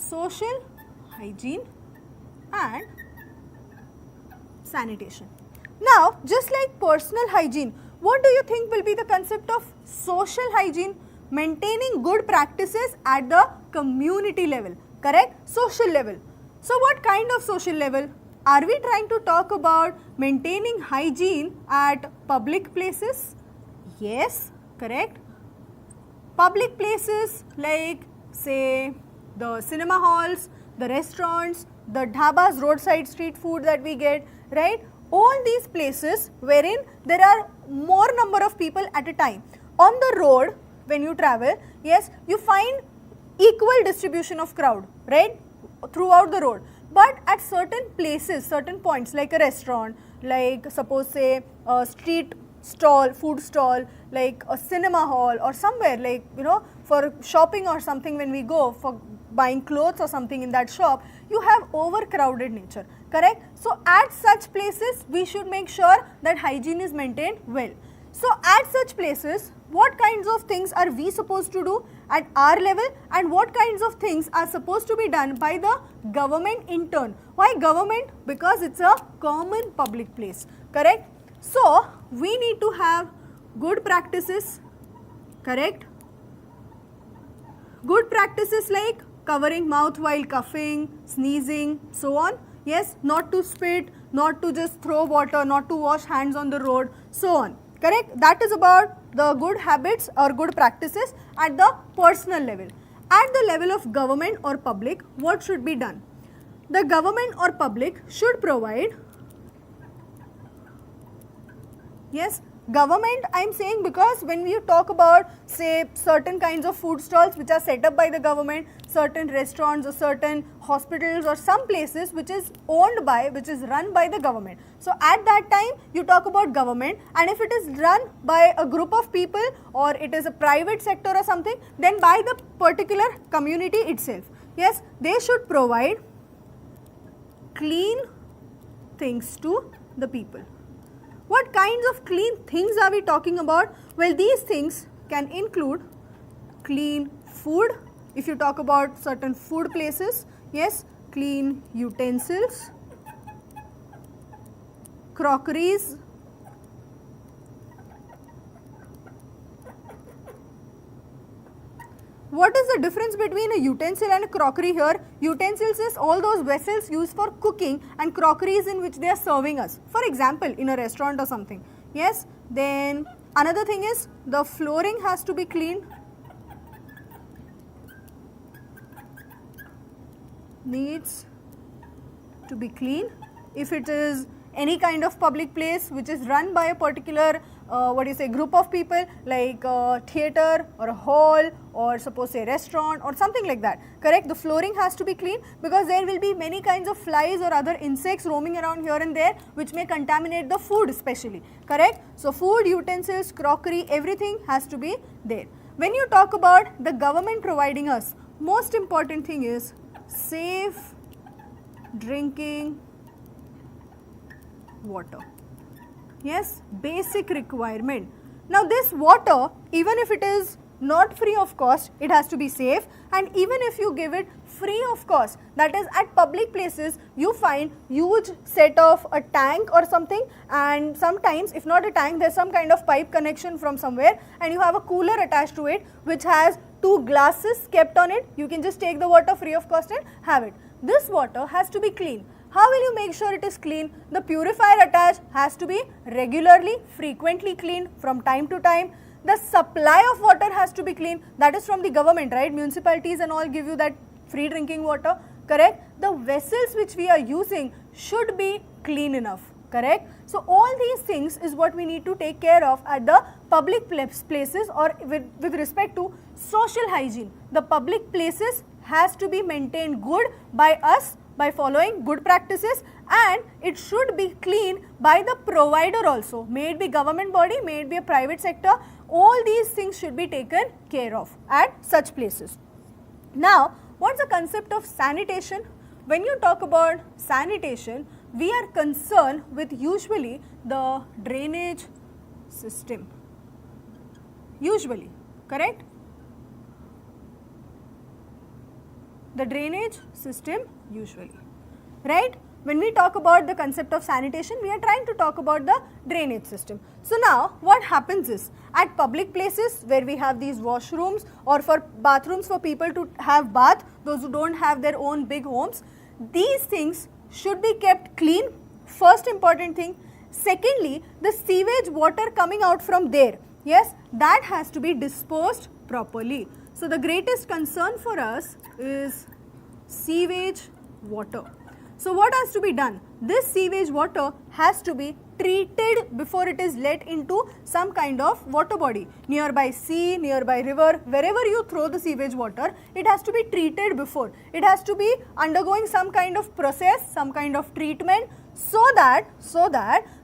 social hygiene and sanitation. Now, just like personal hygiene, what do you think will be the concept of social hygiene? Maintaining good practices at the community level, correct? Social level. So, what kind of social level? Are we trying to talk about maintaining hygiene at public places? Yes, correct. Public places like say the cinema halls, the restaurants, the dhabas, roadside street food that we get, right? All these places wherein there are more number of people at a time. On the road, when you travel, yes, you find equal distribution of crowd, right, throughout the road. But at certain places, certain points like a restaurant, like suppose say a street stall, food stall, like a cinema hall or somewhere like, you know, for shopping or something, when we go for buying clothes or something in that shop, you have overcrowded nature, correct? So, at such places we should make sure that hygiene is maintained well. So, at such places what kinds of things are we supposed to do at our level and what kinds of things are supposed to be done by the government in turn? Why government? Because it's a common public place, correct? So, we need to have good practices, correct? Good practices like covering mouth while coughing, sneezing, so on. Yes, not to spit, not to just throw water, not to wash hands on the road, so on. Correct? That is about the good habits or good practices at the personal level. At the level of government or public, what should be done? The government or public should provide, yes, government I am saying because when we talk about say certain kinds of food stalls which are set up by the government, certain restaurants or certain hospitals or some places which is owned by, which is run by the government. So, at that time you talk about government, and if it is run by a group of people or it is a private sector or something, then by the particular community itself. Yes, they should provide clean things to the people. What kinds of clean things are we talking about? Well, these things can include clean food, if you talk about certain food places, yes, clean utensils, crockeries, what is the difference between a utensil and a crockery here? Utensils is all those vessels used for cooking and crockeries in which they are serving us. For example, in a restaurant or something. Yes. Then another thing is the flooring has to be cleaned. Needs to be clean. If it is any kind of public place which is run by a particular group of people like a theatre or a hall or suppose a restaurant or something like that, correct? The flooring has to be clean because there will be many kinds of flies or other insects roaming around here and there which may contaminate the food especially, correct? So, food, utensils, crockery, everything has to be there. When you talk about the government providing us, most important thing is safe drinking water. Yes, basic requirement. Now, this water, even if it is not free of cost, it has to be safe, and even if you give it free of cost, that is at public places you find huge set of a tank or something, and sometimes if not a tank, there is some kind of pipe connection from somewhere and you have a cooler attached to it which has 2 glasses kept on it. You can just take the water free of cost and have it. This water has to be clean. How will you make sure it is clean? The purifier attached has to be regularly, frequently cleaned from time to time. The supply of water has to be clean, that is from the government, right? Municipalities and all give you that free drinking water, correct? The vessels which we are using should be clean enough, correct? So, all these things is what we need to take care of at the public places or with respect to social hygiene. The public places has to be maintained good by us by following good practices, and it should be clean by the provider also, may it be government body, may it be a private sector, all these things should be taken care of at such places. Now, what is the concept of sanitation? When you talk about sanitation, we are concerned with usually the drainage system, usually, correct? the drainage system usually, right? When we talk about the concept of sanitation, we are trying to talk about the drainage system. So now what happens is, at public places where we have these washrooms or for bathrooms for people to have bath, those who don't have their own big homes, these things should be kept clean, first important thing. Secondly, the sewage water coming out from there, yes, that has to be disposed properly. So the greatest concern for us is sewage water. So what has to be done? This sewage water has to be treated before it is let into some kind of water body. Nearby sea, nearby river, wherever you throw the sewage water, it has to be treated before. It has to be undergoing some kind of process, some kind of treatment, so that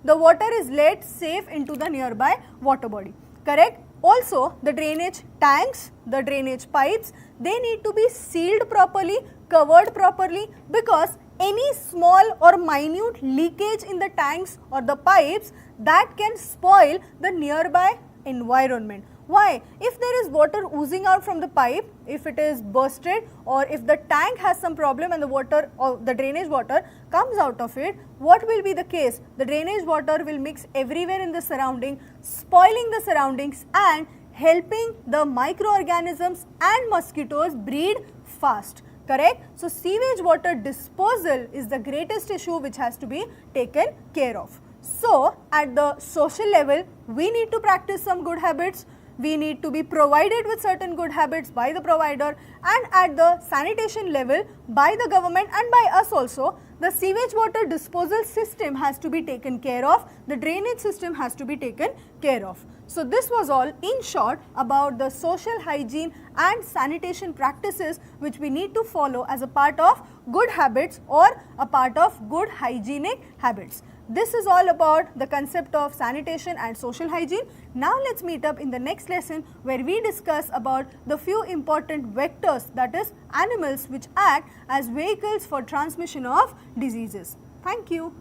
the water is let safe into the nearby water body. Correct? Also, the drainage tanks, the drainage pipes, they need to be sealed properly, covered properly, because any small or minute leakage in the tanks or the pipes, that can spoil the nearby environment. Why? If there is water oozing out from the pipe, if it is bursted, or if the tank has some problem and the water or the drainage water comes out of it, what will be the case? The drainage water will mix everywhere in the surrounding, spoiling the surroundings and helping the microorganisms and mosquitoes breed fast. Correct? So sewage water disposal is the greatest issue which has to be taken care of. So at the social level, we need to practice some good habits. We need to be provided with certain good habits by the provider, and at the sanitation level by the government and by us also, the sewage water disposal system has to be taken care of, the drainage system has to be taken care of. So this was all in short about the social hygiene and sanitation practices which we need to follow as a part of good habits or a part of good hygienic habits. This is all about the concept of sanitation and social hygiene. Now let's meet up in the next lesson where we discuss about the few important vectors, that is animals which act as vehicles for transmission of diseases. Thank you.